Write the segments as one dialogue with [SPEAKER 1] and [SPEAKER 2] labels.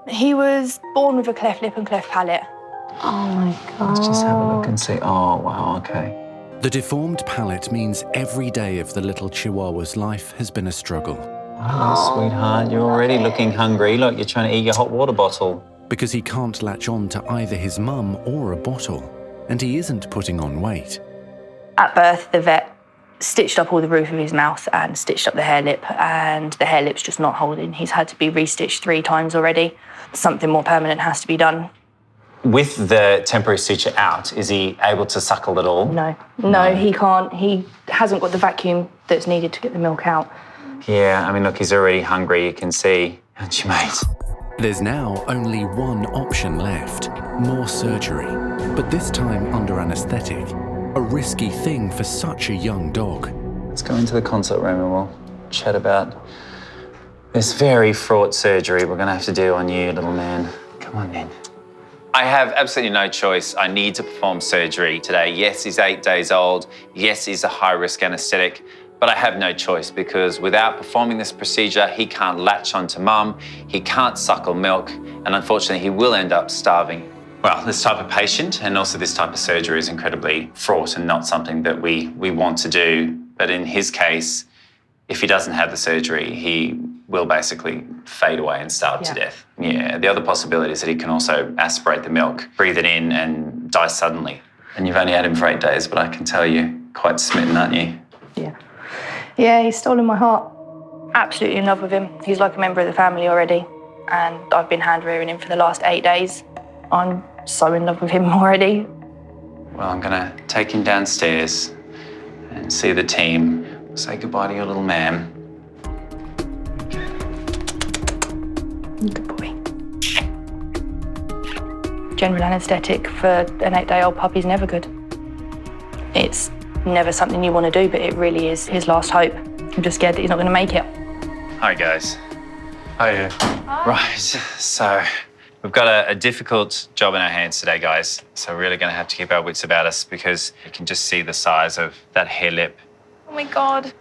[SPEAKER 1] He was born with a cleft lip and cleft palate.
[SPEAKER 2] Oh my God.
[SPEAKER 3] Let's just have a look and see. Oh, wow, okay.
[SPEAKER 4] The deformed palate means every day of the little Chihuahua's life has been a struggle.
[SPEAKER 3] Oh, sweetheart, you're already looking hungry. Look, you're trying to eat your hot water bottle.
[SPEAKER 4] Because he can't latch on to either his mum or a bottle, and he isn't putting on weight.
[SPEAKER 1] At birth, the vet stitched up all the roof of his mouth and stitched up the hair lip, and the hair lip's just not holding. He's had to be restitched 3 times already. Something more permanent has to be done.
[SPEAKER 3] With the temporary suture out, is he able to suckle at all?
[SPEAKER 1] No, he can't. He hasn't got the vacuum that's needed to get the milk out.
[SPEAKER 3] Yeah, I mean, look, he's already hungry, you can see. Aren't you, mate?
[SPEAKER 4] There's now only one option left, more surgery, but this time under anaesthetic. A risky thing for such a young dog.
[SPEAKER 3] Let's go into the consult room and we'll chat about this very fraught surgery we're gonna have to do on you, little man. Come on then. I have absolutely no choice. I need to perform surgery today. Yes, he's 8 days old. Yes, he's a high-risk anaesthetic, but I have no choice because without performing this procedure, he can't latch onto mum, he can't suckle milk, and unfortunately, he will end up starving. Well, this type of patient and also this type of surgery is incredibly fraught and not something that we want to do. But in his case, if he doesn't have the surgery, he will basically fade away and starve to death. Yeah, the other possibility is that he can also aspirate the milk, breathe it in and die suddenly. And you've only had him for 8 days, but I can tell you're quite smitten, aren't you?
[SPEAKER 1] Yeah, he's stolen my heart. Absolutely in love with him. He's like a member of the family already. And I've been hand-rearing him for the last 8 days. I'm so in love with him already.
[SPEAKER 3] Well, I'm gonna take him downstairs and see the team. Say goodbye to your little man.
[SPEAKER 1] Good boy. General anaesthetic for an 8-day-old puppy is never good. It's never something you want to do, but it really is his last hope. I'm just scared that he's not going to make it.
[SPEAKER 3] Hi, guys.
[SPEAKER 5] Hiya.
[SPEAKER 3] Right, so we've got a difficult job in our hands today, guys. So we're really going to have to keep our wits about us because you can just see the size of that hair lip.
[SPEAKER 1] Oh my God.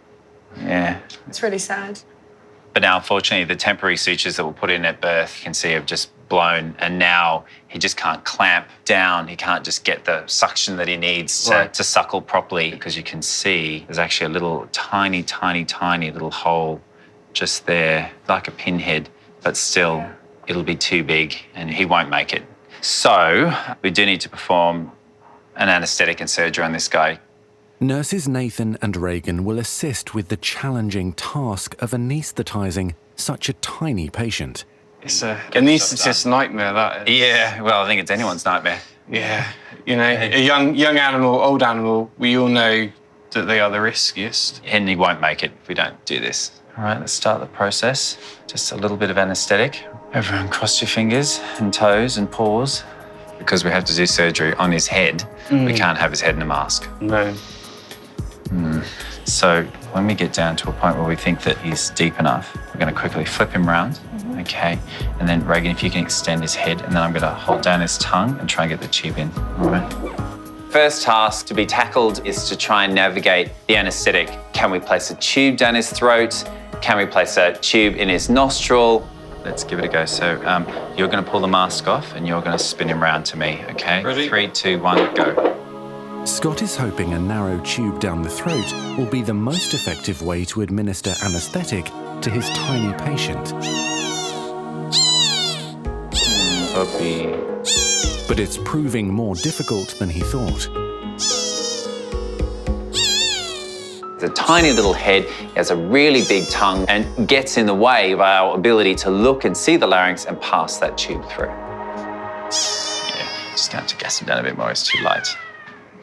[SPEAKER 3] Yeah.
[SPEAKER 2] It's really sad.
[SPEAKER 3] But now, unfortunately, the temporary sutures that were put in at birth, you can see, have just blown. And now he just can't clamp down. He can't just get the suction that he needs to suckle properly because you can see there's actually a little tiny, tiny, tiny little hole just there, like a pinhead. But still, it'll be too big and he won't make it. So we do need to perform an anaesthetic and surgery on this guy.
[SPEAKER 4] Nurses Nathan and Reagan will assist with the challenging task of anaesthetising such a tiny patient.
[SPEAKER 5] It's a anaesthetist's nightmare, that is.
[SPEAKER 3] Yeah, well, I think it's anyone's nightmare.
[SPEAKER 5] Yeah, you know, a young animal, old animal, we all know that they are the riskiest.
[SPEAKER 3] And he won't make it if we don't do this. All right, let's start the process. Just a little bit of anaesthetic. Everyone cross your fingers and toes and paws. Because we have to do surgery on his head, we can't have his head in a mask.
[SPEAKER 5] No.
[SPEAKER 3] So when we get down to a point where we think that he's deep enough, we're going to quickly flip him around, okay? And then, Reagan, if you can extend his head, and then I'm going to hold down his tongue and try and get the tube in, all right? First task to be tackled is to try and navigate the anaesthetic. Can we place a tube down his throat? Can we place a tube in his nostril? Let's give it a go. So you're going to pull the mask off and you're going to spin him around to me, okay?
[SPEAKER 5] Ready?
[SPEAKER 3] 3, 2, 1, go.
[SPEAKER 4] Scott is hoping a narrow tube down the throat will be the most effective way to administer anaesthetic to his tiny patient.
[SPEAKER 3] Puppy.
[SPEAKER 4] But it's proving more difficult than he thought.
[SPEAKER 3] It's a tiny little head, he has a really big tongue and gets in the way of our ability to look and see the larynx and pass that tube through. Yeah, just going to have to gas him down a bit more, it's too light.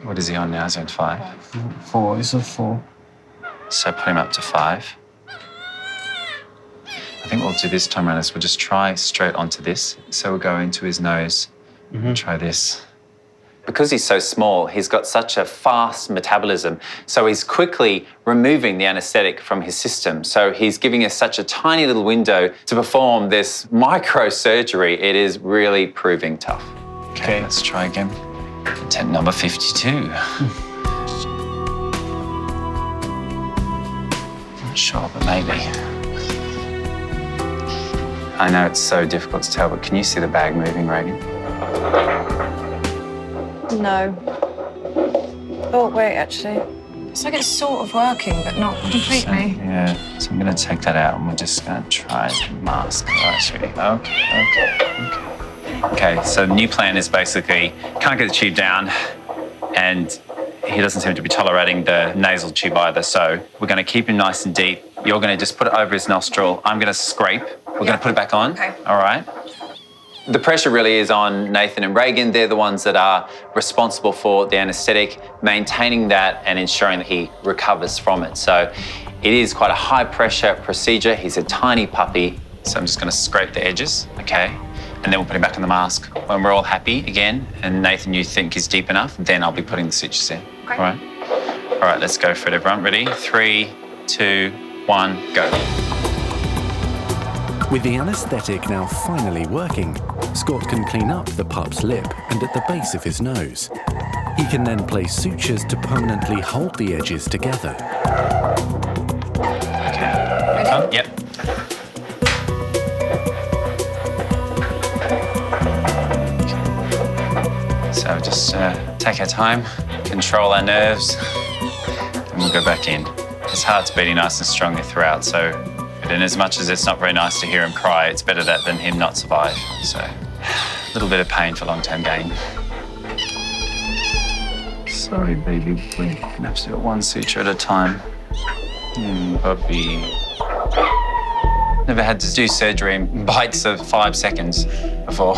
[SPEAKER 3] What is he on now? Is he on 5?
[SPEAKER 5] 4, it's a 4.
[SPEAKER 3] So put him up to 5. I think what we'll do this time around is we'll just try straight onto this. So we'll go into his nose and try this. Because he's so small, he's got such a fast metabolism. So he's quickly removing the anaesthetic from his system. So he's giving us such a tiny little window to perform this microsurgery. It is really proving tough. Okay, let's try again. Attempt number 52. Not sure, but maybe. I know it's so difficult to tell, but can you see the bag moving, Reagan?
[SPEAKER 2] No. Oh, wait, actually. It's like it's sort of working, but not completely.
[SPEAKER 3] So I'm going to take that out and we're just going to try to mask. All right, sweetie. Okay, so the new plan is basically can't get the tube down and he doesn't seem to be tolerating the nasal tube either, so we're going to keep him nice and deep. You're going to just put it over his nostril. I'm going to scrape. We're going to put it back on.
[SPEAKER 2] Okay.
[SPEAKER 3] All right. The pressure really is on Nathan and Reagan. They're the ones that are responsible for the anaesthetic, maintaining that and ensuring that he recovers from it. So it is quite a high pressure procedure. He's a tiny puppy, so I'm just going to scrape the edges, okay? And then we'll put him back in the mask. When we're all happy again, and Nathan, you think is deep enough, then I'll be putting the sutures in.
[SPEAKER 2] Okay.
[SPEAKER 3] All right? All right, let's go for it, everyone. Ready? 3, 2, 1, go.
[SPEAKER 4] With the anaesthetic now finally working, Scott can clean up the pup's lip and at the base of his nose. He can then place sutures to permanently hold the edges together.
[SPEAKER 3] Okay. Ready? Yep. So just take our time, control our nerves, and we'll go back in. His heart's beating nice and strongly throughout, so and as much as it's not very nice to hear him cry, it's better that than him not survive. So a little bit of pain for long-term gain. Sorry, baby boy. We're gonna have to do it one suture at a time. Puppy. Never had to do surgery in bites of 5 seconds before.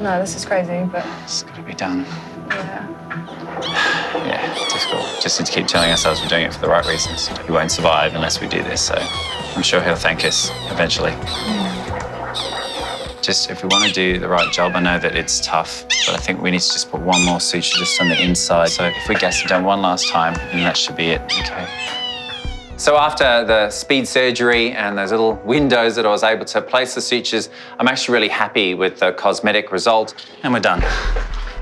[SPEAKER 2] No, this is crazy, but...
[SPEAKER 3] It's got to be done.
[SPEAKER 2] Yeah.
[SPEAKER 3] Yeah, difficult. Just need to keep telling ourselves we're doing it for the right reasons. He won't survive unless we do this, so I'm sure he'll thank us eventually. Just if we want to do the right job, I know that it's tough, but I think we need to just put one more suture just on the inside. So if we get it done one last time, then that should be it, okay. So after the speed surgery and those little windows that I was able to place the sutures, I'm actually really happy with the cosmetic result, and we're done.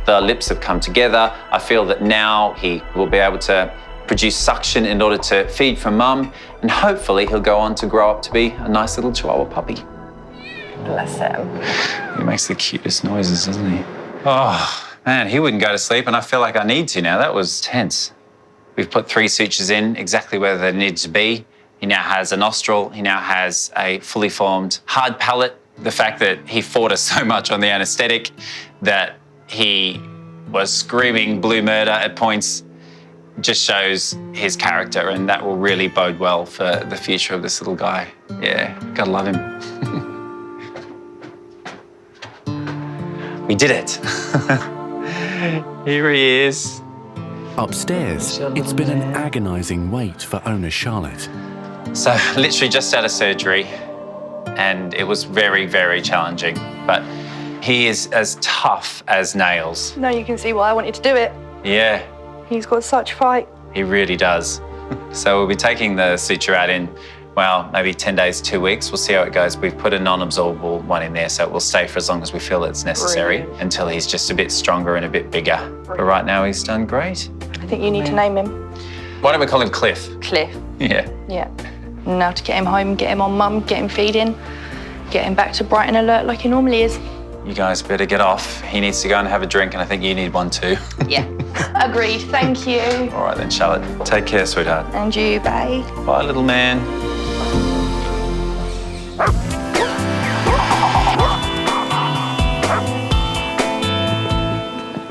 [SPEAKER 3] The lips have come together. I feel that now he will be able to produce suction in order to feed from mum, and hopefully he'll go on to grow up to be a nice little Chihuahua puppy.
[SPEAKER 2] Bless him.
[SPEAKER 3] He makes the cutest noises, doesn't he? Oh, man, he wouldn't go to sleep, and I feel like I need to now. That was tense. We've put 3 sutures in exactly where they need to be. He now has a nostril. He now has a fully formed hard palate. The fact that he fought us so much on the anaesthetic that he was screaming blue murder at points just shows his character, and that will really bode well for the future of this little guy. Yeah, gotta love him. We did it. Here he is.
[SPEAKER 4] Upstairs, it's been an agonising wait for owner Charlotte.
[SPEAKER 3] So literally just out of surgery, and it was very, very challenging, but he is as tough as nails.
[SPEAKER 1] Now you can see why I wanted to do it.
[SPEAKER 3] Yeah,
[SPEAKER 1] He's got such fight.
[SPEAKER 3] he really does. So we'll be taking the suture out in, well, maybe 10 days, 2 weeks. We'll see how it goes. We've put a non-absorbable one in there, so it will stay for as long as we feel it's necessary.
[SPEAKER 1] Brilliant.
[SPEAKER 3] Until he's just a bit stronger and a bit bigger. But right now he's done great.
[SPEAKER 1] I think you need to name him.
[SPEAKER 3] Why don't we call him Cliff?
[SPEAKER 1] Cliff.
[SPEAKER 3] Yeah.
[SPEAKER 1] Yeah. Now to get him home, get him on mum, get him feeding, get him back to bright and alert like he normally is.
[SPEAKER 3] You guys better get off. He needs to go and have a drink, and I think you need one too.
[SPEAKER 1] Yeah. Agreed. Thank you.
[SPEAKER 3] All right then, Charlotte. Take care, sweetheart.
[SPEAKER 1] And you, bye.
[SPEAKER 3] Bye, little man.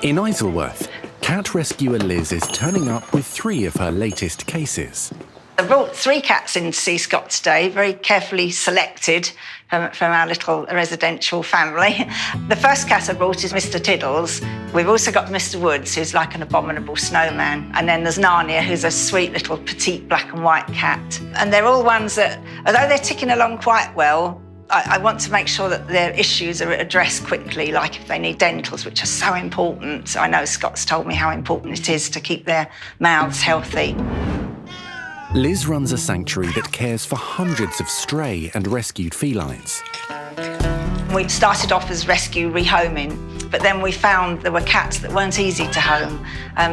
[SPEAKER 4] In Isleworth, cat rescuer Liz is turning up with 3 of her latest cases.
[SPEAKER 6] I brought 3 cats in to see Scott today, very carefully selected from our little residential family. The first cat I brought is Mr. Tiddles. We've also got Mr. Woods, who's like an abominable snowman. And then there's Narnia, who's a sweet little petite black and white cat. And they're all ones that, although they're ticking along quite well, I want to make sure that their issues are addressed quickly, like if they need dentals, which are so important. I know Scott's told me how important it is to keep their mouths healthy.
[SPEAKER 4] Liz runs a sanctuary that cares for hundreds of stray and rescued felines.
[SPEAKER 6] We started off as rescue rehoming, But then we found there were cats that weren't easy to home,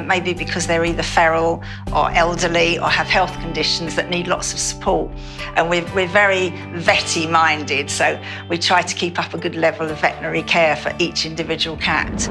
[SPEAKER 6] maybe because they're either feral or elderly or have health conditions that need lots of support. And we're very vetty minded, so we try to keep up a good level of veterinary care for each individual cat.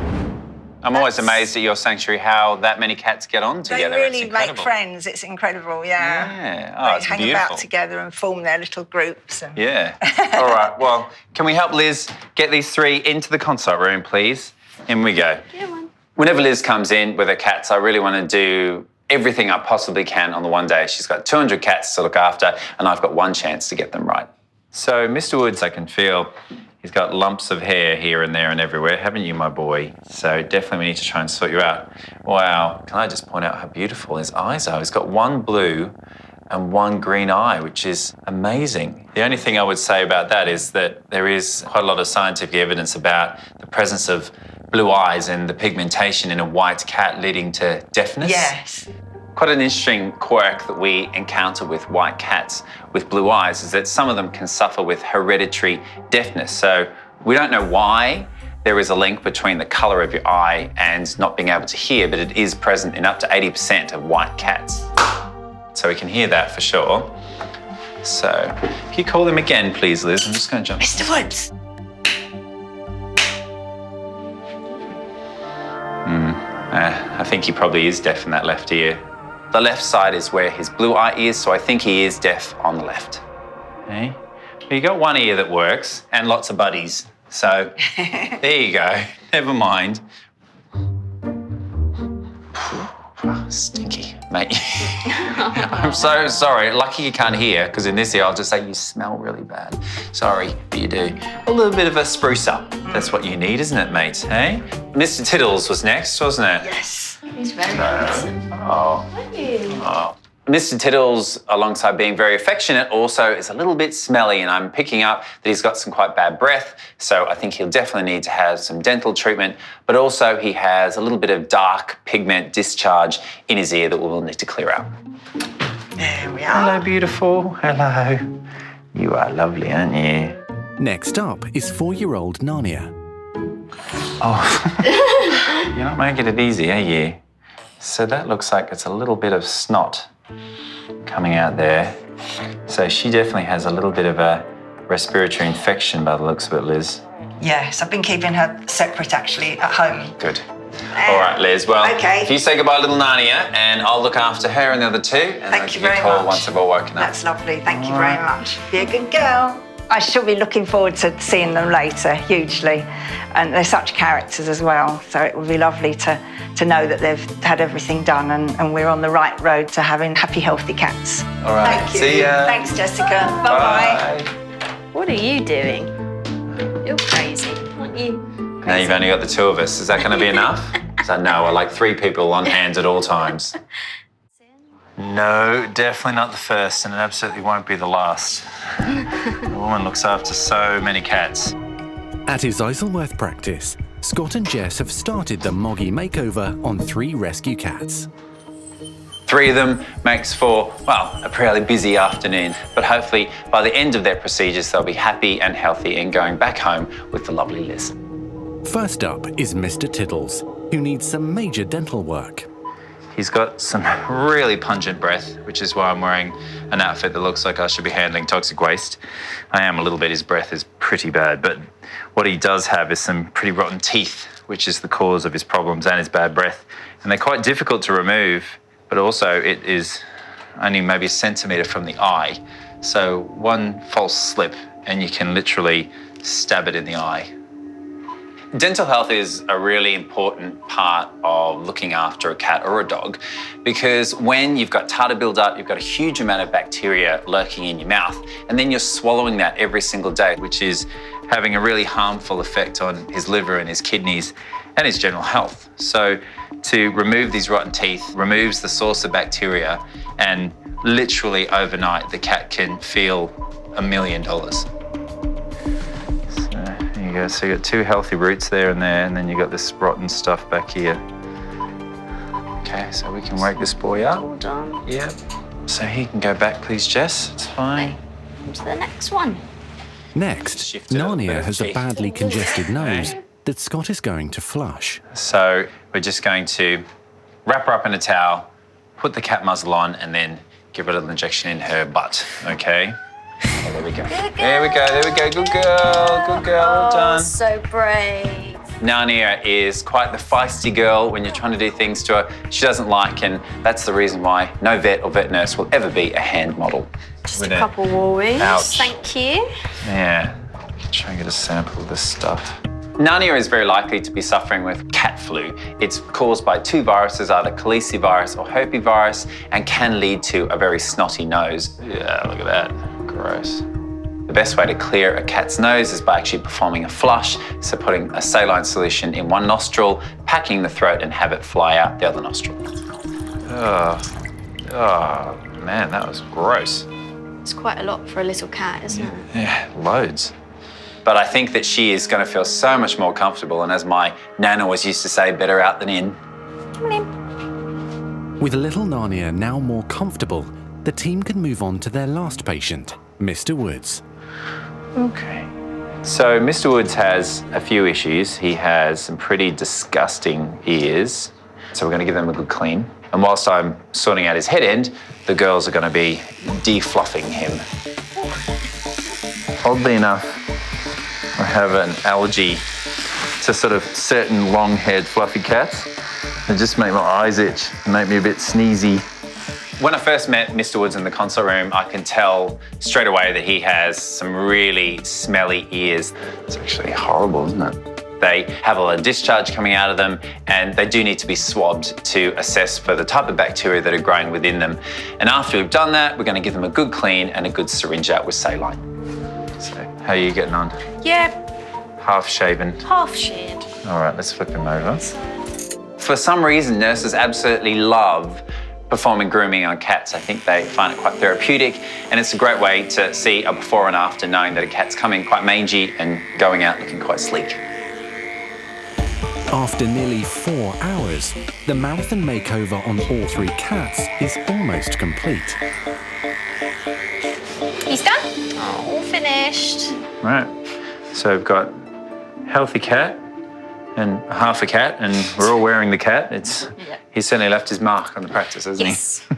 [SPEAKER 3] I'm always amazed at your sanctuary how that many cats get on together.
[SPEAKER 6] They really make friends. It's incredible, yeah.
[SPEAKER 3] Yeah. Oh,
[SPEAKER 6] they
[SPEAKER 3] it's
[SPEAKER 6] hang
[SPEAKER 3] beautiful.
[SPEAKER 6] about together and form their little groups. And...
[SPEAKER 3] Yeah. All right. Well, can we help Liz get these 3 into the consult room, please? In we go.
[SPEAKER 1] Yeah, man.
[SPEAKER 3] Whenever Liz comes in with her cats, I really want to do everything I possibly can on the one day. She's got 200 cats to look after, and I've got one chance to get them right. So, Mr. Woods, I can feel he's got lumps of hair here and there and everywhere, haven't you, my boy? So definitely we need to try and sort you out. Wow, can I just point out how beautiful his eyes are? He's got 1 blue and 1 green eye, which is amazing. The only thing I would say about that is that there is quite a lot of scientific evidence about the presence of blue eyes and the pigmentation in a white cat leading to deafness.
[SPEAKER 6] Yes.
[SPEAKER 3] Quite an interesting quirk that we encounter with white cats with blue eyes is that some of them can suffer with hereditary deafness. So we don't know why there is a link between the colour of your eye and not being able to hear, but it is present in up to 80% of white cats. So we can hear that for sure. So if you call him again, please, Liz, I'm just going to jump.
[SPEAKER 6] Mr. Woods.
[SPEAKER 3] I think he probably is deaf in that left ear. The left side is where his blue eye is, so I think he is deaf on the left. Okay? But you got 1 ear that works and lots of buddies. So there you go. Never mind. Stinky, mate. I'm so sorry. Lucky you can't hear, because in this ear I'll just say you smell really bad. Sorry, but you do. A little bit of a spruce up. That's what you need, isn't it, mate? Hey? Mr. Tiddles was next, wasn't it?
[SPEAKER 6] Yes.
[SPEAKER 1] He's very handsome.
[SPEAKER 3] Oh. Oh. Mr. Tiddles, alongside being very affectionate, also is a little bit smelly, and I'm picking up that he's got some quite bad breath, so I think he'll definitely need to have some dental treatment, but also he has a little bit of dark pigment discharge in his ear that we'll need to clear out.
[SPEAKER 6] There we are.
[SPEAKER 3] Hello, beautiful. Hello. You are lovely, aren't you?
[SPEAKER 4] Next up is 4-year-old Narnia.
[SPEAKER 3] Oh, you're not making it easy, are you? So that looks like it's a little bit of snot coming out there. So she definitely has a little bit of a respiratory infection by the looks of it, Liz.
[SPEAKER 6] Yes, I've been keeping her separate actually at home.
[SPEAKER 3] Good. All right, Liz. Well,
[SPEAKER 6] Okay.
[SPEAKER 3] if you say goodbye to little Narnia, and I'll look after her and the other 2, and I'll
[SPEAKER 6] Thank
[SPEAKER 3] give
[SPEAKER 6] you
[SPEAKER 3] you a
[SPEAKER 6] very
[SPEAKER 3] call
[SPEAKER 6] much.
[SPEAKER 3] once they've all woken up.
[SPEAKER 6] That's lovely. Thank you very much. Be a good girl. I shall be looking forward to seeing them later, hugely. And they're such characters as well, so it would be lovely to know that they've had everything done and we're on the right road to having happy, healthy cats.
[SPEAKER 3] All right.
[SPEAKER 6] Thank you.
[SPEAKER 3] See ya.
[SPEAKER 6] Thanks, Jessica. Bye-bye.
[SPEAKER 1] What are you doing? You're crazy, aren't you?
[SPEAKER 3] Now you've only got the 2 of us. Is that going to be enough? Because I know I like 3 people on hand at all times. No, definitely not the first, and it absolutely won't be the last. The woman looks after so many cats.
[SPEAKER 4] At his Isleworth practice, Scott and Jess have started the Moggy makeover on 3 rescue cats.
[SPEAKER 3] 3 of them makes for, well, a fairly busy afternoon, but hopefully by the end of their procedures, they'll be happy and healthy and going back home with the lovely Liz.
[SPEAKER 4] First up is Mr. Tiddles, who needs some major dental work.
[SPEAKER 3] He's got some really pungent breath, which is why I'm wearing an outfit that looks like I should be handling toxic waste. I am a little bit, his breath is pretty bad, but what he does have is some pretty rotten teeth, which is the cause of his problems and his bad breath. And they're quite difficult to remove, but also it is only maybe a centimetre from the eye. So one false slip and you can literally stab it in the eye. Dental health is a really important part of looking after a cat or a dog, because when you've got tartar build-up, you've got a huge amount of bacteria lurking in your mouth, and then you're swallowing that every single day, which is having a really harmful effect on his liver and his kidneys and his general health. So to remove these rotten teeth removes the source of bacteria, and literally overnight the cat can feel $1 million. So you got 2 healthy roots there, and then you got this rotten stuff back here. Okay, so we can wake this boy up.
[SPEAKER 1] All done.
[SPEAKER 3] Yep. So he can go back, please, Jess. It's fine.
[SPEAKER 1] On to the next one.
[SPEAKER 4] Next,
[SPEAKER 3] Shifted a little bit
[SPEAKER 4] Narnia
[SPEAKER 3] of
[SPEAKER 4] has a
[SPEAKER 3] teeth.
[SPEAKER 4] badly congested nose that Scott is going to flush.
[SPEAKER 3] So we're just going to wrap her up in a towel, put the cat muzzle on, and then give her a little injection in her butt, okay? Oh, there we go. There we go, there we go. Good girl, good girl, well done.
[SPEAKER 7] So brave.
[SPEAKER 3] Narnia is quite the feisty girl when you're trying to do things to her she doesn't like, and that's the reason why no vet or vet nurse will ever be a hand model.
[SPEAKER 7] Just a couple worries.
[SPEAKER 3] Ouch.
[SPEAKER 7] Thank you.
[SPEAKER 3] Yeah, try and get a sample of this stuff. Narnia is very likely to be suffering with cat flu. It's caused by two viruses, either calicivirus or herpesvirus, and can lead to a very snotty nose. Yeah, look at that, gross. The best way to clear a cat's nose is by actually performing a flush, so putting a saline solution in one nostril, packing the throat, and have it fly out the other nostril. Oh man, that was gross.
[SPEAKER 7] It's quite a lot for a little cat, isn't it?
[SPEAKER 3] Yeah, loads. But I think that she is going to feel so much more comfortable, and as my Nana always used to say, better out than in.
[SPEAKER 7] Come on in.
[SPEAKER 4] With little Narnia now more comfortable, the team can move on to their last patient, Mr. Woods.
[SPEAKER 3] Okay. So Mr. Woods has a few issues. He has some pretty disgusting ears. So we're going to give them a good clean. And whilst I'm sorting out his head end, the girls are going to be defluffing him. Oddly enough, I have an allergy to sort of certain long-haired fluffy cats. They just make my eyes itch and make me a bit sneezy. When I first met Mr. Woods in the consult room, I can tell straight away that he has some really smelly ears. It's actually horrible, isn't it? They have a lot of discharge coming out of them, and they do need to be swabbed to assess for the type of bacteria that are growing within them. And after we've done that, we're going to give them a good clean and a good syringe out with saline. So, how are you getting on?
[SPEAKER 7] Yeah,
[SPEAKER 3] Half shaven.
[SPEAKER 7] half shaved.
[SPEAKER 3] All right, let's flip him over. For some reason, nurses absolutely love performing grooming on cats. I think they find it quite therapeutic, and it's a great way to see a before and after, knowing that a cat's coming quite mangy and going out looking quite sleek.
[SPEAKER 4] After nearly 4 hours, the marathon makeover on all 3 cats is almost complete.
[SPEAKER 7] He's done. Oh, all finished.
[SPEAKER 3] Right, so we've got healthy cat and half a cat, and we're all wearing the cat. He's certainly left his mark on the practice, hasn't
[SPEAKER 7] Yes.
[SPEAKER 3] he?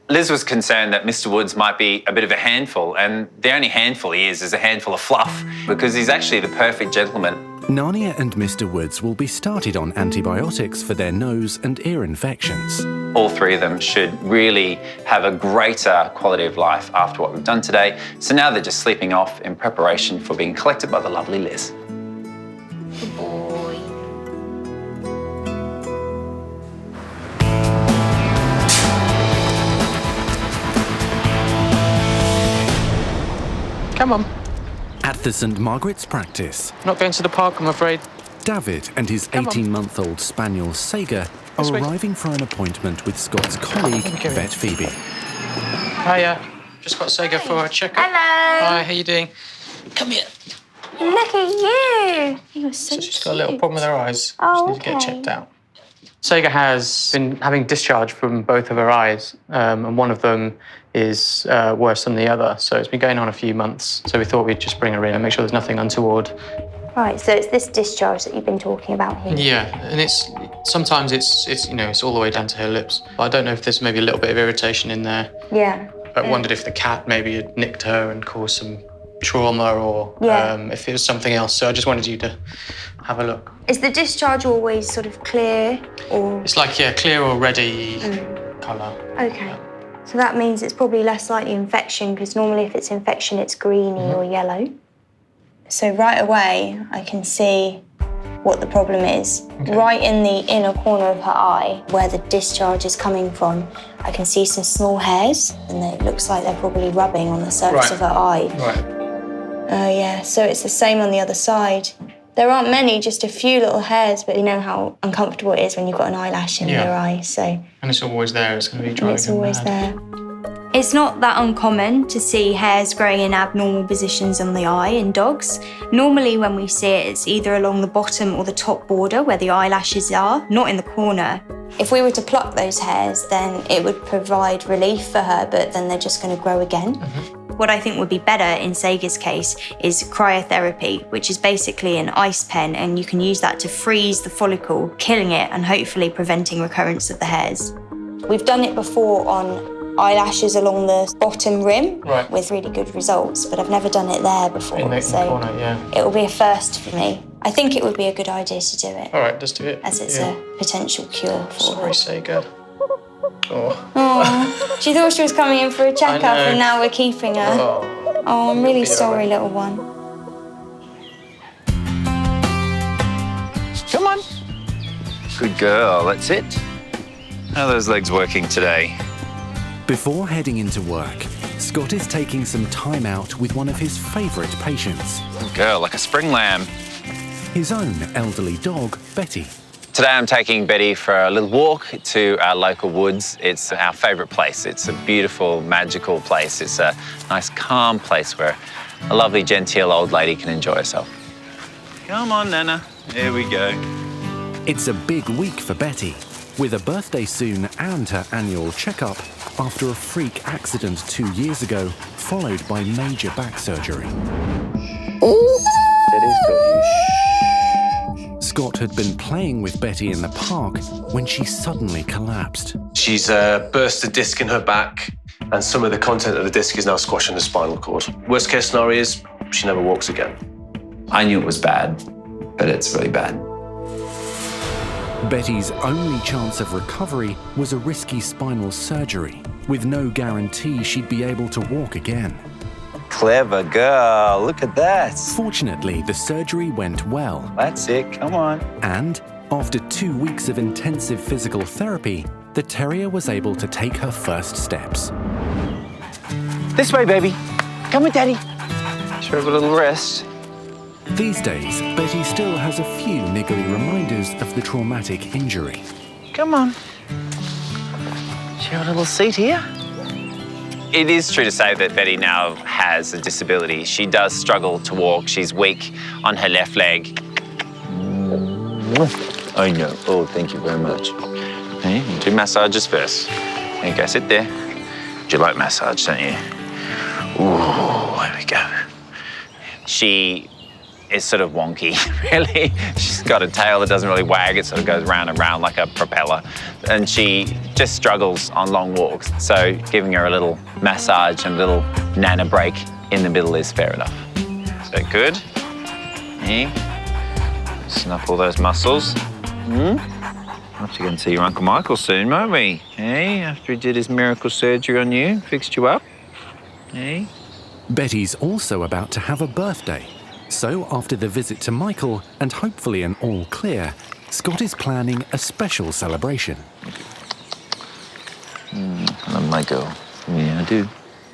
[SPEAKER 3] Liz was concerned that Mr. Woods might be a bit of a handful, and the only handful he is a handful of fluff, because he's actually the perfect gentleman.
[SPEAKER 4] Narnia and Mr. Woods will be started on antibiotics for their nose and ear infections.
[SPEAKER 3] All 3 of them should really have a greater quality of life after what we've done today. So now they're just sleeping off in preparation for being collected by the lovely Liz.
[SPEAKER 7] Good boy.
[SPEAKER 5] Come on.
[SPEAKER 4] At the St. Margaret's practice,
[SPEAKER 5] Not going to the park, I'm afraid.
[SPEAKER 4] David and his 18-month-old spaniel Sega are
[SPEAKER 5] This way.
[SPEAKER 4] arriving for an appointment with Scott's colleague,
[SPEAKER 5] Okay.
[SPEAKER 4] Vet Phoebe.
[SPEAKER 5] Hiya. Just got Sega for a checkup.
[SPEAKER 7] Hello.
[SPEAKER 5] Hi, how you doing? Come here.
[SPEAKER 7] Look at you. You're so
[SPEAKER 5] So she's got a little problem with her eyes.
[SPEAKER 7] Oh,
[SPEAKER 5] She needs to get
[SPEAKER 7] okay.
[SPEAKER 5] checked out. Sega has been having discharge from both of her eyes, and one of them is worse than the other. So it's been going on a few months. So we thought we'd just bring her in and make sure there's nothing untoward.
[SPEAKER 8] Right, so it's this discharge that you've been talking about here.
[SPEAKER 5] Yeah, and sometimes it's all the way down to her lips. But I don't know if there's maybe a little bit of irritation in there.
[SPEAKER 8] Yeah.
[SPEAKER 5] I wondered if the cat maybe had nicked her and caused some trauma, or if it was something else. So I just wanted you to have a look.
[SPEAKER 8] Is the discharge always sort of clear or?
[SPEAKER 5] It's like, yeah, clear or ready colour.
[SPEAKER 8] Okay. So that means it's probably less likely infection, because normally if it's infection, it's greeny or yellow. So right away, I can see what the problem is.
[SPEAKER 5] Okay.
[SPEAKER 8] Right in the inner corner of her eye, where the discharge is coming from, I can see some small hairs, and it looks like they're probably rubbing on the surface of her eye.
[SPEAKER 5] Right.
[SPEAKER 8] Oh yeah, so it's the same on the other side. There aren't many, just a few little hairs, but you know how uncomfortable it is when you've got an eyelash in your eye, so.
[SPEAKER 5] And it's always there, it's going to be
[SPEAKER 8] And
[SPEAKER 5] driving
[SPEAKER 8] it's
[SPEAKER 5] her
[SPEAKER 8] always
[SPEAKER 5] mad.
[SPEAKER 8] there. It's not that uncommon to see hairs growing in abnormal positions on the eye in dogs. Normally when we see it, it's either along the bottom or the top border where the eyelashes are, not in the corner. If we were to pluck those hairs, then it would provide relief for her, but then they're just going to grow again. What I think would be better in Sega's case is cryotherapy, which is basically an ice pen, and you can use that to freeze the follicle, killing it and hopefully preventing recurrence of the hairs. We've done it before on eyelashes along the bottom rim with really good results, but I've never done it there before.
[SPEAKER 5] In the corner, yeah.
[SPEAKER 8] It will be a first for me. I think it would be a good idea to do it.
[SPEAKER 5] All right, let's do it.
[SPEAKER 8] As it's a potential cure for her.
[SPEAKER 5] Sorry, Sega. Oh.
[SPEAKER 8] She thought she was coming in for a checkup and now we're keeping her. Oh, I'm really sorry, little one.
[SPEAKER 3] Come on. Good girl, that's it. How are those legs working today?
[SPEAKER 4] Before heading into work, Scott is taking some time out with one of his favourite patients.
[SPEAKER 3] Good girl, like a spring lamb.
[SPEAKER 4] His own elderly dog, Betty.
[SPEAKER 3] Today I'm taking Betty for a little walk to our local woods. It's our favourite place. It's a beautiful, magical place. It's a nice, calm place where a lovely, genteel old lady can enjoy herself. Come on, Nana. Here we go.
[SPEAKER 4] It's a big week for Betty, with a birthday soon and her annual checkup after a freak accident 2 years ago, followed by major back surgery.
[SPEAKER 3] Betty's got you.
[SPEAKER 4] Scott had been playing with Betty in the park when she suddenly collapsed.
[SPEAKER 9] She's burst a disc in her back, and some of the content of the disc is now squashing the spinal cord. Worst case scenario is she never walks again.
[SPEAKER 3] I knew it was bad, but it's really bad.
[SPEAKER 4] Betty's only chance of recovery was a risky spinal surgery, with no guarantee she'd be able to walk again.
[SPEAKER 3] Clever girl, look at that.
[SPEAKER 4] Fortunately, the surgery went well.
[SPEAKER 3] That's it, come on.
[SPEAKER 4] And after 2 weeks of intensive physical therapy, the terrier was able to take her first steps.
[SPEAKER 3] This way, baby. Come with Daddy. Should have a little rest.
[SPEAKER 4] These days, Betty still has a few niggly reminders of the traumatic injury.
[SPEAKER 3] Come on. Share a little seat here. It is true to say that Betty now has a disability. She does struggle to walk. She's weak on her left leg. I know. Oh, thank you very much. Hey, we'll do massages first. There you go, sit there. You like massage, don't you? Ooh, there we go. She is sort of wonky, really. She's got a tail that doesn't really wag. It sort of goes round and round like a propeller. And she just struggles on long walks. So giving her a little massage and a little nana break in the middle is fair enough. Is that good? Hey. Snuff all those muscles. We'll have to go and see your Uncle Michael soon, won't we? Hey, after he did his miracle surgery on you, fixed you up. Hey.
[SPEAKER 4] Betty's also about to have a birthday. So after the visit to Michael and hopefully an all clear, Scott is planning a special celebration.
[SPEAKER 3] I love my girl. Yeah, I do.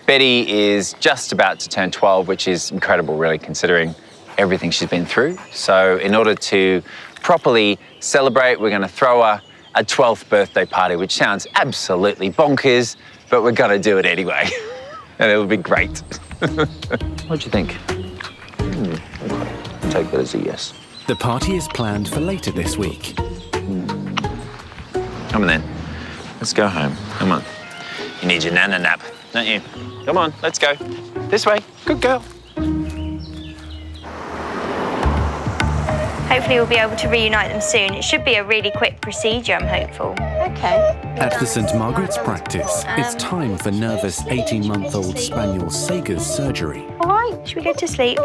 [SPEAKER 3] Betty is just about to turn 12, which is incredible, really, considering everything she's been through. So in order to properly celebrate, we're going to throw her a 12th birthday party, which sounds absolutely bonkers, but we're going to do it anyway. And it'll be great. What do you think? I'll take that as a yes.
[SPEAKER 4] The party is planned for later this week.
[SPEAKER 3] Come on then. Let's go home. Come on. You need your nana nap, don't you? Come on, let's go. This way. Good girl.
[SPEAKER 8] Hopefully we'll be able to reunite them soon. It should be a really quick procedure, I'm hopeful.
[SPEAKER 7] Okay.
[SPEAKER 4] At the St. Margaret's Practice, it's time for nervous 18-month-old spaniel Sega's surgery.
[SPEAKER 8] All right, should we go to sleep?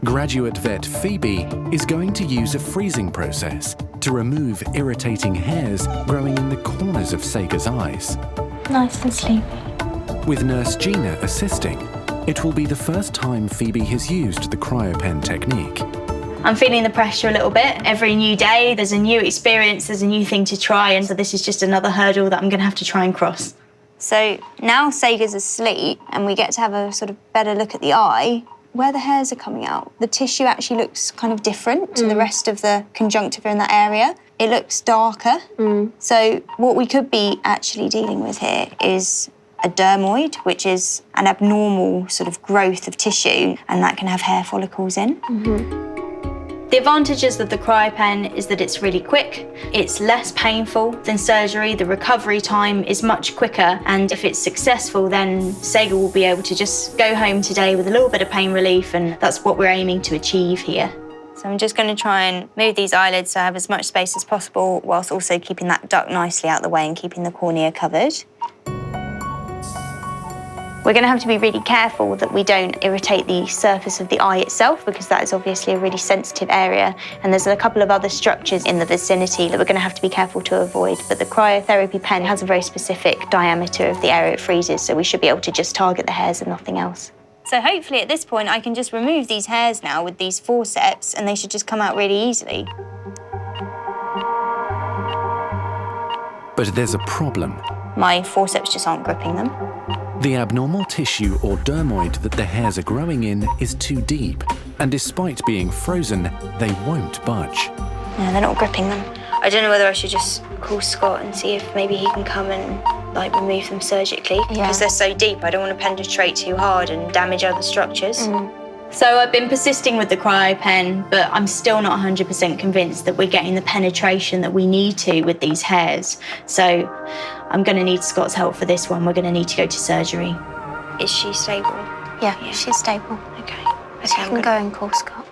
[SPEAKER 4] Graduate vet Phoebe is going to use a freezing process to remove irritating hairs growing in the corners of Sega's eyes.
[SPEAKER 7] Nice and sleepy.
[SPEAKER 4] With nurse Gina assisting, it will be the first time Phoebe has used the cryopen technique.
[SPEAKER 8] I'm feeling the pressure a little bit. Every new day, there's a new experience, there's a new thing to try, and so this is just another hurdle that I'm going to have to try and cross. So now Sega's asleep and we get to have a sort of better look at the eye. Where the hairs are coming out, the tissue actually looks kind of different to the rest of the conjunctiva in that area. It looks darker. So what we could be actually dealing with here is a dermoid, which is an abnormal sort of growth of tissue, and that can have hair follicles in. The advantages of the cryopen is that it's really quick, it's less painful than surgery, the recovery time is much quicker, and if it's successful, then Sega will be able to just go home today with a little bit of pain relief, and that's what we're aiming to achieve here. So I'm just going to try and move these eyelids so I have as much space as possible, whilst also keeping that duct nicely out of the way and keeping the cornea covered. We're going to have to be really careful that we don't irritate the surface of the eye itself, because that is obviously a really sensitive area, and there's a couple of other structures in the vicinity that we're going to have to be careful to avoid. But the cryotherapy pen has a very specific diameter of the area it freezes, so we should be able to just target the hairs and nothing else. So hopefully at this point I can just remove these hairs now with these forceps, and they should just come out really easily.
[SPEAKER 4] But there's a problem.
[SPEAKER 8] My forceps just aren't gripping them.
[SPEAKER 4] The abnormal tissue or dermoid that the hairs are growing in is too deep, and despite being frozen, they won't budge.
[SPEAKER 8] No, they're not gripping them. I don't know whether I should just call Scott and see if maybe he can come and remove them surgically, because they're so deep. I don't want to penetrate too hard and damage other structures. So I've been persisting with the cryopen, but I'm still not 100% convinced that we're getting the penetration that we need to with these hairs. So I'm going to need Scott's help for this one. We're going to need to go to surgery. Is she stable?
[SPEAKER 7] Yeah, she's stable.
[SPEAKER 8] Okay.
[SPEAKER 7] So you can go and call Scott.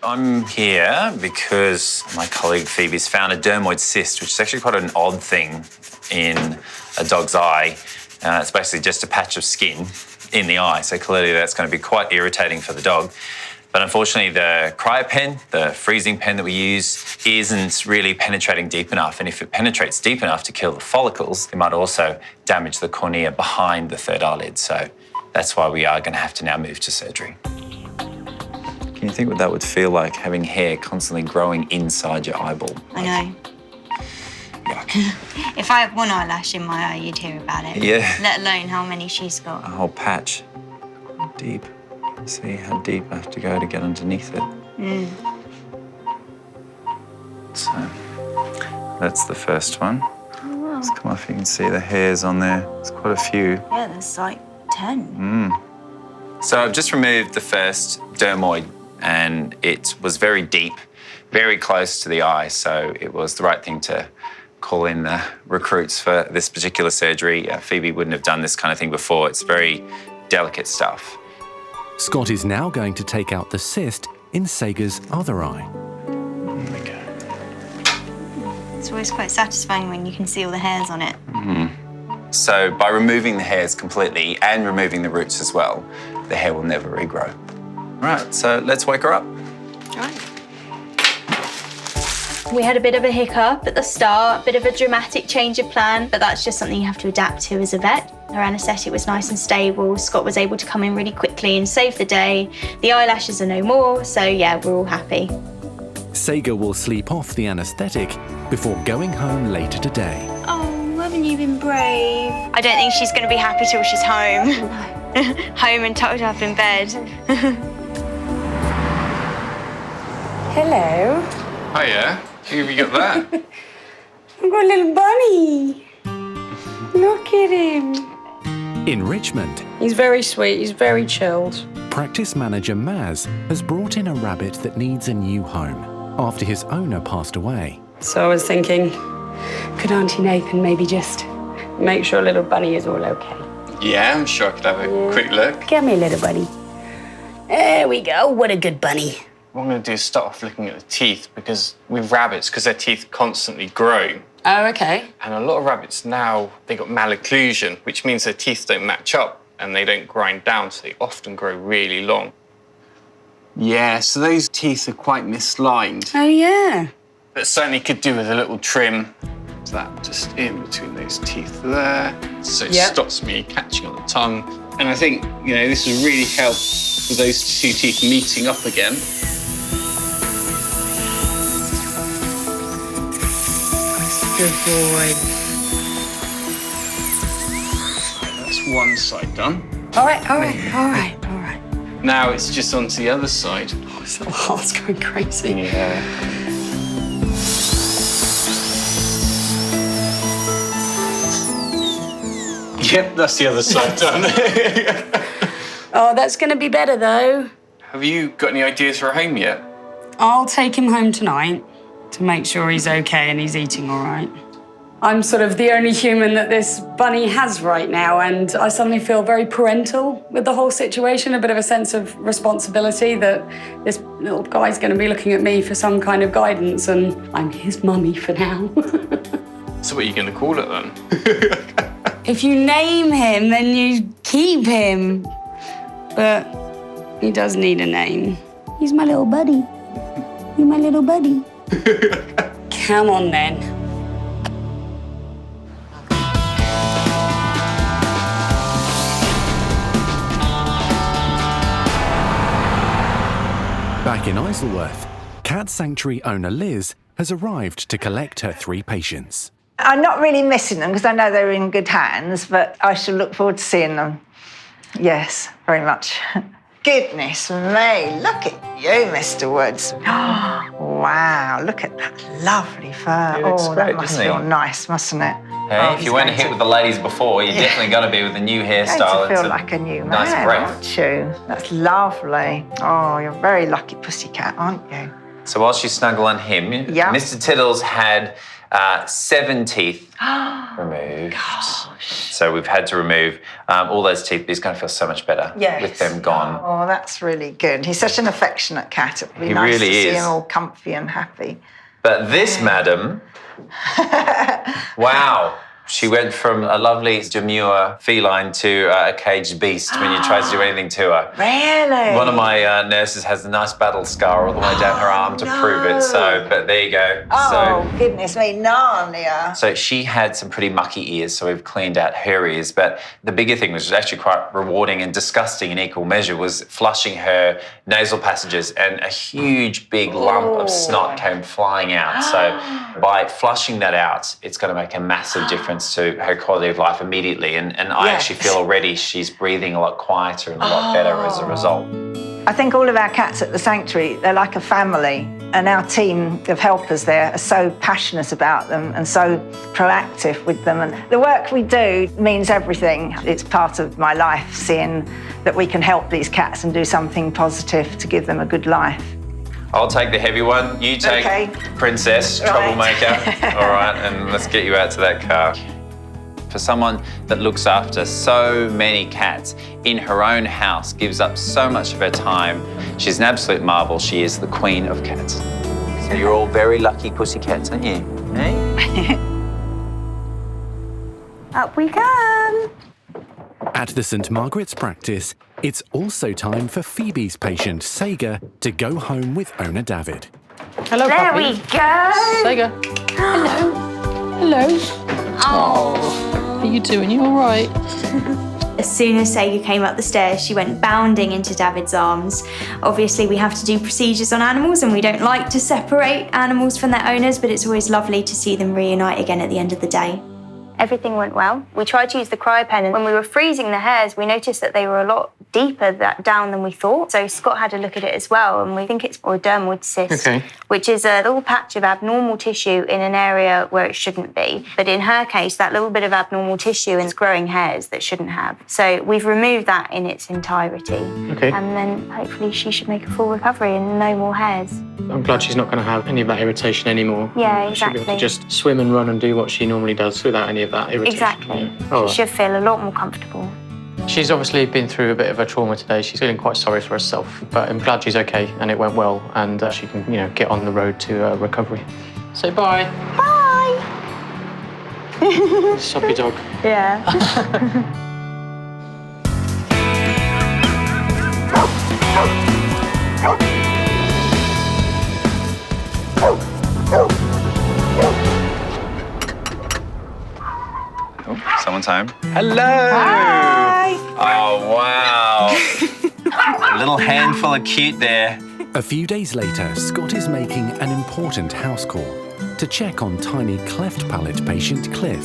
[SPEAKER 3] I'm here because my colleague Phoebe's found a dermoid cyst, which is actually quite an odd thing in a dog's eye. It's basically just a patch of skin in the eye, so clearly that's going to be quite irritating for the dog. But unfortunately, the cryopen, the freezing pen that we use, isn't really penetrating deep enough. And if it penetrates deep enough to kill the follicles, it might also damage the cornea behind the third eyelid. So that's why we are going to have to now move to surgery. Can you think what that would feel like, having hair constantly growing inside your eyeball?
[SPEAKER 8] I know.
[SPEAKER 3] Yuck.
[SPEAKER 8] If I had one eyelash in my eye, you'd hear about it.
[SPEAKER 3] Yeah.
[SPEAKER 8] Let alone how many she's got.
[SPEAKER 3] A whole patch. Deep. See how deep I have to go to get underneath it. So that's the first one.
[SPEAKER 8] Oh, wow.
[SPEAKER 3] Let's come off. You can see the hairs on there. There's quite a few.
[SPEAKER 8] Yeah, there's like 10.
[SPEAKER 3] So I've just removed the first dermoid, and it was very deep, very close to the eye. So it was the right thing to call in the recruits for this particular surgery. Phoebe wouldn't have done this kind of thing before. It's very delicate stuff.
[SPEAKER 4] Scott is now going to take out the cyst in Sega's other eye.
[SPEAKER 3] There we go.
[SPEAKER 8] It's always quite satisfying when you can see all the hairs on it.
[SPEAKER 3] So by removing the hairs completely and removing the roots as well, the hair will never regrow. Right, so let's wake her up.
[SPEAKER 8] All right. We had a bit of a hiccup at the start, a bit of a dramatic change of plan, but that's just something you have to adapt to as a vet. Her anaesthetic was nice and stable. Scott was able to come in really quickly and save the day. The eyelashes are no more, so yeah, we're all happy.
[SPEAKER 4] Sega will sleep off the anaesthetic before going home later today.
[SPEAKER 8] Oh, haven't you been brave? I don't think she's going to be happy till she's home. No. Home and tucked up in bed.
[SPEAKER 10] Hello.
[SPEAKER 11] Hiya. Who have you got there?
[SPEAKER 10] I've got a little bunny. Look at him.
[SPEAKER 4] In Richmond,
[SPEAKER 10] He's very sweet. He's very chilled.
[SPEAKER 4] practice manager Maz has brought in a rabbit that needs a new home after his owner passed away.
[SPEAKER 10] So I was thinking, could Auntie Nathan maybe just make sure little bunny is all okay?
[SPEAKER 11] Yeah, I'm sure I could have a quick look.
[SPEAKER 10] Come here, little bunny. There we go. What a good bunny.
[SPEAKER 11] What I'm going to do is start off looking at the teeth, because with rabbits, because their teeth constantly grow,
[SPEAKER 10] Oh, okay.
[SPEAKER 11] and a lot of rabbits now, they got malocclusion, which means their teeth don't match up and they don't grind down, so they often grow really long. Yeah, so those teeth are quite misaligned.
[SPEAKER 10] Oh, yeah.
[SPEAKER 11] But certainly could do with a little trim. So that just in between those teeth there, so it stops me catching on the tongue. And I think, you know, this will really help with those two teeth meeting up again.
[SPEAKER 10] Good boy.
[SPEAKER 11] That's one side done.
[SPEAKER 10] All right, all right, all right, all right.
[SPEAKER 11] Now it's just onto the other side.
[SPEAKER 10] Oh, so the heart's going crazy.
[SPEAKER 11] Yeah. Yep, that's the other side done.
[SPEAKER 10] Oh, that's going to be better, though.
[SPEAKER 11] Have you got any ideas for a home yet?
[SPEAKER 10] I'll take him home tonight to make sure he's okay and he's eating all right. I'm sort of the only human that this bunny has right now, and I suddenly feel very parental with the whole situation, a bit of a sense of responsibility that this little guy's going to be looking at me for some kind of guidance, and I'm his mummy for now.
[SPEAKER 11] So what are you going to call it then?
[SPEAKER 10] If you name him, then you keep him. But he does need a name. He's my little buddy. You're my little buddy. Come on, then.
[SPEAKER 4] Back in Isleworth, cat sanctuary owner Liz has arrived to collect her 3 patients.
[SPEAKER 6] I'm not really missing them because I know they're in good hands, but I shall look forward to seeing them. Yes, very much. Goodness me, look at you, Mr. Woods. Wow, look at that lovely fur.
[SPEAKER 3] He looks great,
[SPEAKER 6] that must
[SPEAKER 3] doesn't he?
[SPEAKER 6] feel nice, mustn't it?
[SPEAKER 3] Hey, if you weren't hit with the ladies before, you're definitely going to be with a new hairstyle.
[SPEAKER 6] Going to feel like a new man,
[SPEAKER 3] nice breath.
[SPEAKER 6] aren't you? That's lovely. Oh, you're a very lucky pussycat, aren't you?
[SPEAKER 3] So while you snuggle on him,
[SPEAKER 6] Yeah.
[SPEAKER 3] Mr. Tiddles had 7 teeth removed.
[SPEAKER 6] Gosh.
[SPEAKER 3] So we've had to remove all those teeth, but he's going to feel so much better with them gone.
[SPEAKER 6] Oh, that's really good. He's such an affectionate cat. It'd be
[SPEAKER 3] He
[SPEAKER 6] nice
[SPEAKER 3] really
[SPEAKER 6] to see
[SPEAKER 3] is.
[SPEAKER 6] him all comfy and happy.
[SPEAKER 3] But this madam, wow. She went from a lovely, demure feline to a caged beast when you try to do anything to her.
[SPEAKER 6] Really?
[SPEAKER 3] One of my nurses has a nice battle scar all the way down her arm to prove it. So, but there you go.
[SPEAKER 6] Oh, goodness me, Narnia.
[SPEAKER 3] So she had some pretty mucky ears, so we've cleaned out her ears. But the bigger thing, which was actually quite rewarding and disgusting in equal measure, was flushing her nasal passages, and a huge, big lump of snot came flying out. So by flushing that out, it's going to make a massive difference to her quality of life immediately. And I actually feel already she's breathing a lot quieter and a lot better as a result.
[SPEAKER 6] I think all of our cats at the sanctuary, they're like a family. And our team of helpers there are so passionate about them and so proactive with them. And the work we do means everything. It's part of my life, seeing that we can help these cats and do something positive to give them a good life.
[SPEAKER 3] I'll take the heavy one. You take Princess, troublemaker. All right, and let's get you out to that car. For someone that looks after so many cats in her own house, gives up so much of her time, she's an absolute marvel. She is the queen of cats. So you're all very lucky pussycats, aren't you? Hey?
[SPEAKER 8] Up we come.
[SPEAKER 4] At the St Margaret's practice, it's also time for Phoebe's patient, Sega, to go home with owner David.
[SPEAKER 5] Hello,
[SPEAKER 8] There
[SPEAKER 5] puppy.
[SPEAKER 8] we go.
[SPEAKER 5] Sega.
[SPEAKER 12] Hello. Hello.
[SPEAKER 8] Oh.
[SPEAKER 12] How are you doing? You all right?
[SPEAKER 8] As soon as Sega came up the stairs, she went bounding into David's arms. Obviously, we have to do procedures on animals and we don't like to separate animals from their owners, but it's always lovely to see them reunite again at the end of the day. Everything went well. We tried to use the cryopen, and when we were freezing the hairs, we noticed that they were a lot deeper down than we thought. So Scott had a look at it as well, and we think it's a dermoid cyst, which is a little patch of abnormal tissue in an area where it shouldn't be. But in her case, that little bit of abnormal tissue is growing hairs that shouldn't have. So we've removed that in its entirety. And then hopefully she should make a full recovery and no more hairs.
[SPEAKER 5] I'm glad she's not going to have any of that irritation anymore.
[SPEAKER 8] Yeah,
[SPEAKER 5] She'll
[SPEAKER 8] exactly.
[SPEAKER 5] be able to just swim and run and do what she normally does without any of that irritation.
[SPEAKER 8] Exactly.
[SPEAKER 5] Yeah. All
[SPEAKER 8] She
[SPEAKER 5] right.
[SPEAKER 8] should feel a lot more comfortable.
[SPEAKER 5] She's obviously been through a bit of a trauma today. She's feeling quite sorry for herself, but I'm glad she's okay and it went well, and she can, get on the road to recovery. Say bye.
[SPEAKER 8] Bye.
[SPEAKER 5] Soppy dog.
[SPEAKER 8] Yeah.
[SPEAKER 3] Oh, someone's home. Hello.
[SPEAKER 8] Hi.
[SPEAKER 3] Oh, wow. A little handful of cute there.
[SPEAKER 4] A few days later, Scott is making an important house call to check on tiny cleft palate patient Cliff.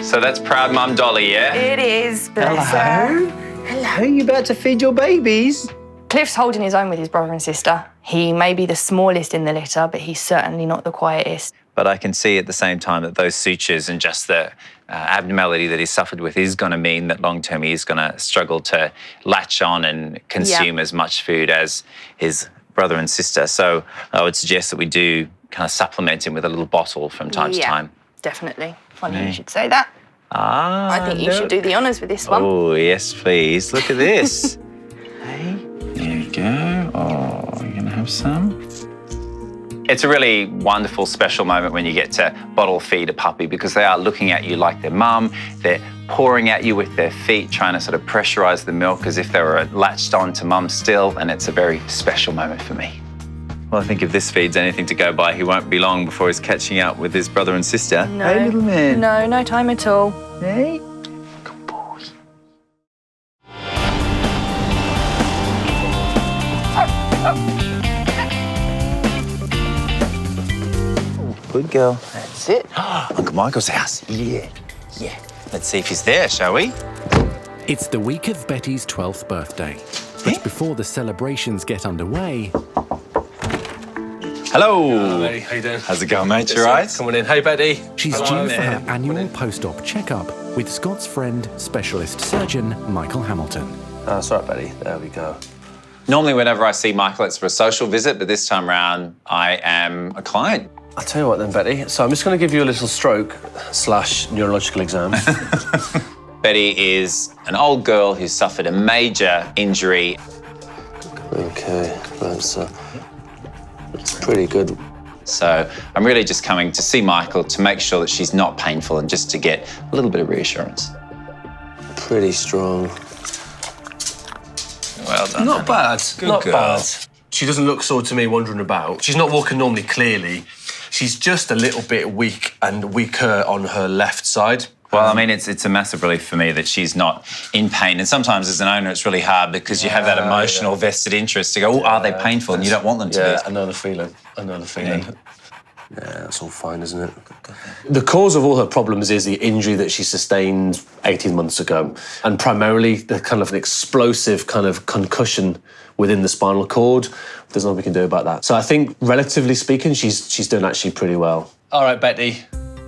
[SPEAKER 3] So that's proud mum Dolly, yeah?
[SPEAKER 1] It is, bless her.
[SPEAKER 3] Hello, you about to feed your babies?
[SPEAKER 1] Cliff's holding his own with his brother and sister. He may be the smallest in the litter, but he's certainly not the quietest.
[SPEAKER 3] But I can see at the same time that those sutures and just the abnormality that he's suffered with is going to mean that long-term he's going to struggle to latch on and consume as much food as his brother and sister. So I would suggest that we do kind of supplement him with a little bottle from time to time.
[SPEAKER 1] Definitely. Funny you should say that.
[SPEAKER 3] Ah,
[SPEAKER 1] I think you should do the honours with this one.
[SPEAKER 3] Oh, yes, please. Look at this. Hey, there you go. Oh, you're going to have some? It's a really wonderful, special moment when you get to bottle feed a puppy because they are looking at you like their mum. They're pouring at you with their feet, trying to sort of pressurise the milk as if they were latched on to mum still, and it's a very special moment for me. Well, I think if this feed's anything to go by, he won't be long before he's catching up with his brother and sister.
[SPEAKER 1] No.
[SPEAKER 3] Hey, little man.
[SPEAKER 1] No, no time at all.
[SPEAKER 3] Hey. Good boy. Good girl. That's it. Uncle Michael's house. Yeah. Let's see if he's there, shall we?
[SPEAKER 4] It's the week of Betty's 12th birthday. But before the celebrations get underway...
[SPEAKER 3] Hello.
[SPEAKER 9] Hello, Betty. How you doing?
[SPEAKER 3] How's it going, mate? You all right?
[SPEAKER 9] Come on in. Hey, Betty.
[SPEAKER 4] She's due for her annual post-op checkup with Scott's friend, specialist surgeon Michael Hamilton.
[SPEAKER 9] That's right, Betty. There we go.
[SPEAKER 3] Normally, whenever I see Michael, it's for a social visit, but this time round, I am a client.
[SPEAKER 9] I'll tell you what then, Betty. So I'm just going to give you a little stroke/neurological exam.
[SPEAKER 3] Betty is an old girl who suffered a major injury.
[SPEAKER 9] Okay, that's pretty good.
[SPEAKER 3] So I'm really just coming to see Michael to make sure that she's not painful and just to get a little bit of reassurance.
[SPEAKER 9] Pretty strong.
[SPEAKER 3] Well done.
[SPEAKER 9] Not bad. Not
[SPEAKER 3] girl.
[SPEAKER 9] bad. She doesn't look sort to me wandering about. She's not walking normally clearly. She's just a little bit weak and weaker on her left side.
[SPEAKER 3] Well, I mean, it's a massive relief for me that she's not in pain. And sometimes as an owner, it's really hard because you have that emotional vested interest to go, oh, are they painful? And you don't want them to be.
[SPEAKER 9] Yeah, I know the feeling. Yeah, that's all fine, isn't it? The cause of all her problems is the injury that she sustained 18 months ago, and primarily the kind of an explosive kind of concussion within the spinal cord. There's nothing we can do about that. So I think, relatively speaking, she's doing actually pretty well. All right, Betty.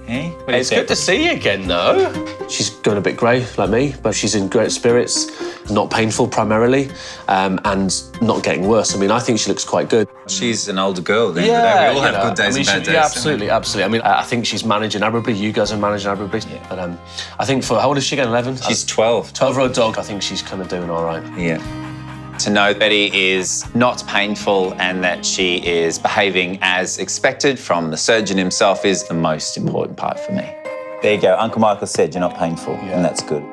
[SPEAKER 3] Hey,
[SPEAKER 9] It's good to see you again, though. She's going a bit grey, like me, but she's in great spirits, not painful primarily, and not getting worse. I mean, I think she looks quite good.
[SPEAKER 3] She's an older girl then, but we all have good days and bad days.
[SPEAKER 9] Yeah, absolutely. I mean, I think she's managing admirably. You guys are managing admirably. Yeah. But I think how old is she again, 11?
[SPEAKER 3] She's 12.
[SPEAKER 9] 12-year-old dog, I think she's kind of doing all right.
[SPEAKER 3] Yeah. To know Betty is not painful and that she is behaving as expected from the surgeon himself is the most important part for me. There you go. Uncle Michael said you're not painful, and that's good.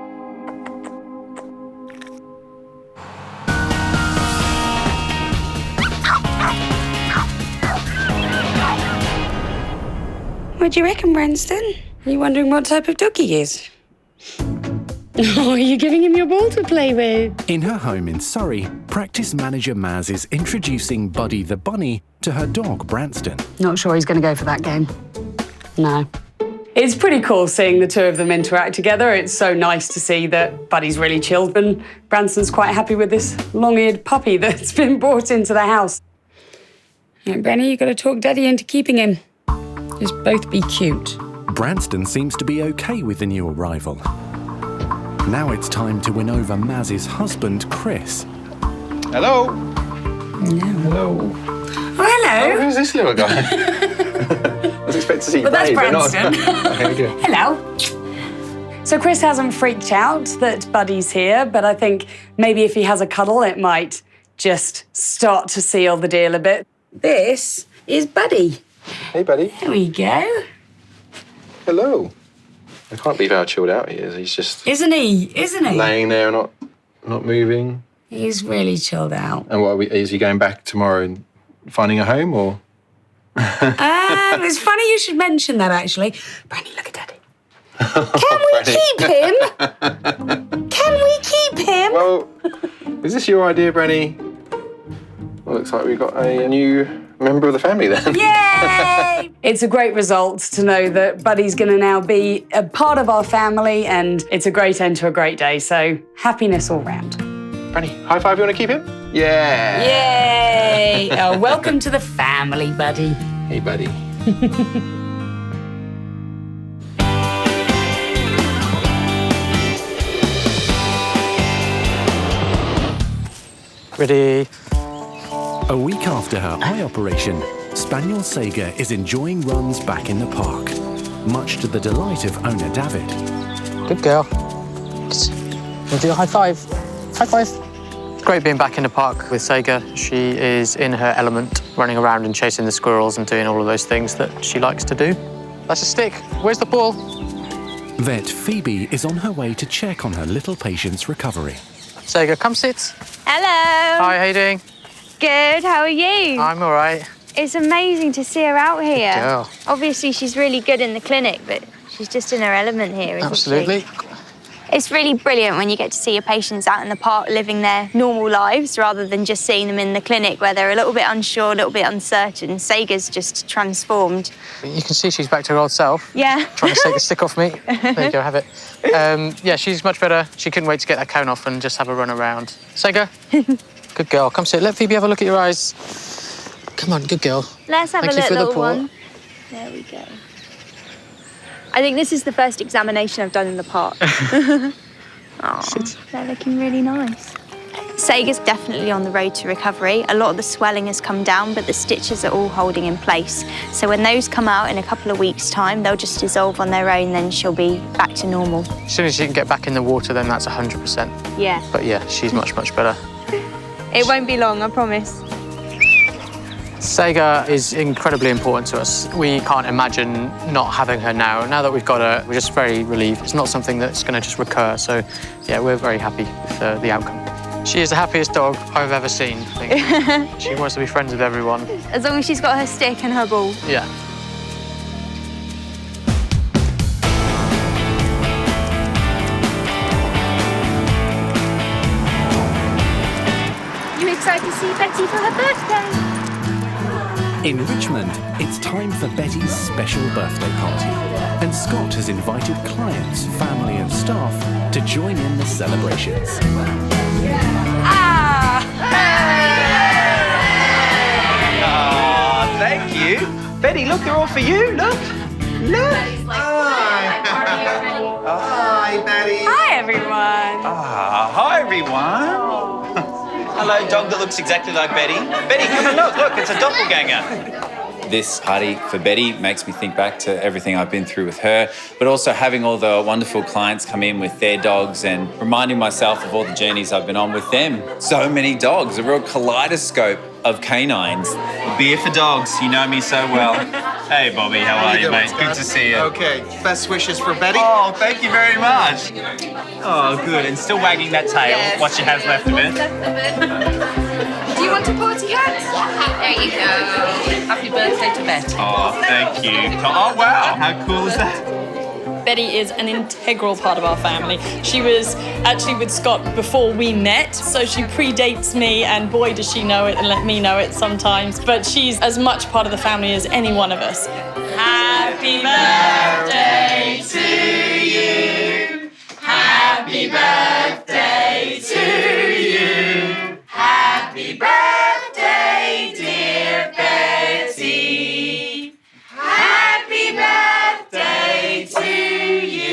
[SPEAKER 10] What do you reckon, Branston? Are you wondering what type of dog he is? Oh, are you giving him your ball to play with?
[SPEAKER 4] In her home in Surrey, practice manager Maz is introducing Buddy the bunny to her dog, Branston.
[SPEAKER 10] Not sure he's going to go for that game. No. It's pretty cool seeing the two of them interact together. It's so nice to see that Buddy's really chilled and Branston's quite happy with this long-eared puppy that's been brought into the house. Right, Brenny, you've got to talk Daddy into keeping him. Just both be cute.
[SPEAKER 4] Branston seems to be okay with the new arrival. Now it's time to win over Maz's husband, Chris.
[SPEAKER 11] Hello.
[SPEAKER 10] No.
[SPEAKER 11] Hello.
[SPEAKER 10] Oh, hello.
[SPEAKER 11] Who's this little guy? I was expecting to see
[SPEAKER 10] Well, that's
[SPEAKER 11] Dave, but not-
[SPEAKER 10] Branston.
[SPEAKER 11] Okay, good.
[SPEAKER 10] Hello. So Chris hasn't freaked out that Buddy's here, but I think maybe if he has a cuddle, it might just start to seal the deal a bit. This is Buddy.
[SPEAKER 11] Hey, buddy.
[SPEAKER 10] There we go.
[SPEAKER 11] Hello. I can't believe how chilled out he is. He's just
[SPEAKER 10] Isn't he?
[SPEAKER 11] laying there, not moving.
[SPEAKER 10] He's really chilled out.
[SPEAKER 11] And what is he going back tomorrow and finding a home, or?
[SPEAKER 10] It's funny you should mention that, actually. Brandy, look at Daddy. Can we keep him? Can we keep him?
[SPEAKER 11] Well, is this your idea, Brenny? Well, looks like we've got a new member of the family then.
[SPEAKER 10] Yay! It's a great result to know that Buddy's going to now be a part of our family, and it's a great end to a great day. So happiness all round.
[SPEAKER 11] Brenny, high five, you want to keep him? Yeah.
[SPEAKER 10] Yay! Welcome to the family, Buddy.
[SPEAKER 11] Hey, buddy.
[SPEAKER 5] Ready?
[SPEAKER 4] A week after her eye operation, Spaniel Sega is enjoying runs back in the park, much to the delight of owner David.
[SPEAKER 5] Good girl. We'll do a high five. High five. It's great being back in the park with Sega. She is in her element, running around and chasing the squirrels and doing all of those things that she likes to do. That's a stick. Where's the ball?
[SPEAKER 4] Vet Phoebe is on her way to check on her little patient's recovery.
[SPEAKER 5] Sega, come sit.
[SPEAKER 8] Hello.
[SPEAKER 5] Hi, how you doing?
[SPEAKER 8] Good, how are you?
[SPEAKER 5] I'm all right.
[SPEAKER 8] It's amazing to see her out here.
[SPEAKER 5] Good girl.
[SPEAKER 8] Obviously, she's really good in the clinic, but she's just in her element here, isn't
[SPEAKER 5] Absolutely.
[SPEAKER 8] she? It's really brilliant when you get to see your patients out in the park living their normal lives rather than just seeing them in the clinic where they're a little bit unsure, a little bit uncertain. Sega's just transformed.
[SPEAKER 5] You can see she's back to her old self.
[SPEAKER 8] Yeah.
[SPEAKER 5] Trying to take the stick off me. There you go, have it. Yeah, she's much better. She couldn't wait to get that cone off and just have a run around. Sega, good girl. Come sit. Let Phoebe have a look at your eyes. Come on, good girl.
[SPEAKER 8] Let's have
[SPEAKER 5] Thank you
[SPEAKER 8] a
[SPEAKER 5] for the
[SPEAKER 8] little
[SPEAKER 5] paw.
[SPEAKER 8] one. There we go. I think this is the first examination I've done in the park. Oh, they're looking really nice. Sega's definitely on the road to recovery. A lot of the swelling has come down, but the stitches are all holding in place. So when those come out in a couple of weeks' time, they'll just dissolve on their own, then she'll be back to normal.
[SPEAKER 5] As soon as she can get back in the water, then that's 100%.
[SPEAKER 8] Yeah.
[SPEAKER 5] But yeah, she's much, much better.
[SPEAKER 8] It won't be long, I promise.
[SPEAKER 5] Sega is incredibly important to us. We can't imagine not having her now. Now that we've got her, we're just very relieved. It's not something that's going to just recur. So, yeah, we're very happy with the outcome. She is the happiest dog I've ever seen, I think. She wants to be friends with everyone.
[SPEAKER 8] As long as she's got her stick and her ball.
[SPEAKER 5] Yeah.
[SPEAKER 8] You excited to see Betty for her birthday?
[SPEAKER 4] In Richmond, it's time for Betty's special birthday party. And Scott has invited clients, family and staff to join in the celebrations.
[SPEAKER 3] Thank you. Betty, look, they're all for you. Look. Look.
[SPEAKER 13] Hi, Betty.
[SPEAKER 10] Hi, everyone.
[SPEAKER 3] Hi, everyone. Hello, dog that looks exactly like Betty. Betty, come and look. Look, it's a doppelganger. This party for Betty makes me think back to everything I've been through with her, but also having all the wonderful clients come in with their dogs and reminding myself of all the journeys I've been on with them. So many dogs, a real kaleidoscope of canines. Beer for dogs, you know me so well. Hey, Bobby, how are you, mate? Good to see you.
[SPEAKER 13] Okay, best wishes for Betty.
[SPEAKER 3] Oh, thank you very much. Oh, good, and still wagging that tail, what she has left of it.
[SPEAKER 2] Do you want a party hat? There you go. Happy birthday to Betty.
[SPEAKER 3] Oh, thank you. Oh, wow, how cool is that?
[SPEAKER 12] Betty is an integral part of our family. She was actually with Scott before we met, so she predates me, and boy does she know it and let me know it sometimes. But she's as much part of the family as any one of us. Happy birthday to you. Happy birthday to you. Happy birthday, dear Betty. Happy birthday to you.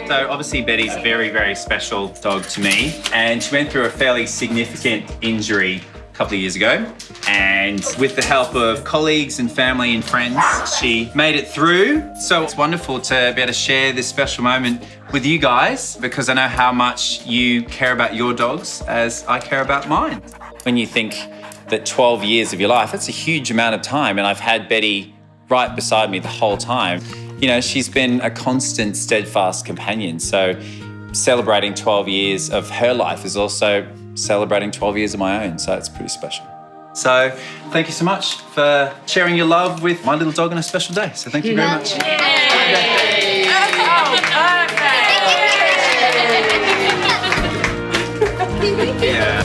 [SPEAKER 3] So obviously Betty's a very, very special dog to me, and she went through a fairly significant injury a couple of years ago. And with the help of colleagues and family and friends, she made it through. So it's wonderful to be able to share this special moment with you guys, because I know how much you care about your dogs as I care about mine. When you think that 12 years of your life, that's a huge amount of time, and I've had Betty right beside me the whole time. You know, she's been a constant, steadfast companion. So celebrating 12 years of her life is also celebrating 12 years of my own. So it's pretty special. So thank you so much for sharing your love with my little dog on a special day. So thank you very much.
[SPEAKER 2] Oh, perfect.
[SPEAKER 3] Yeah.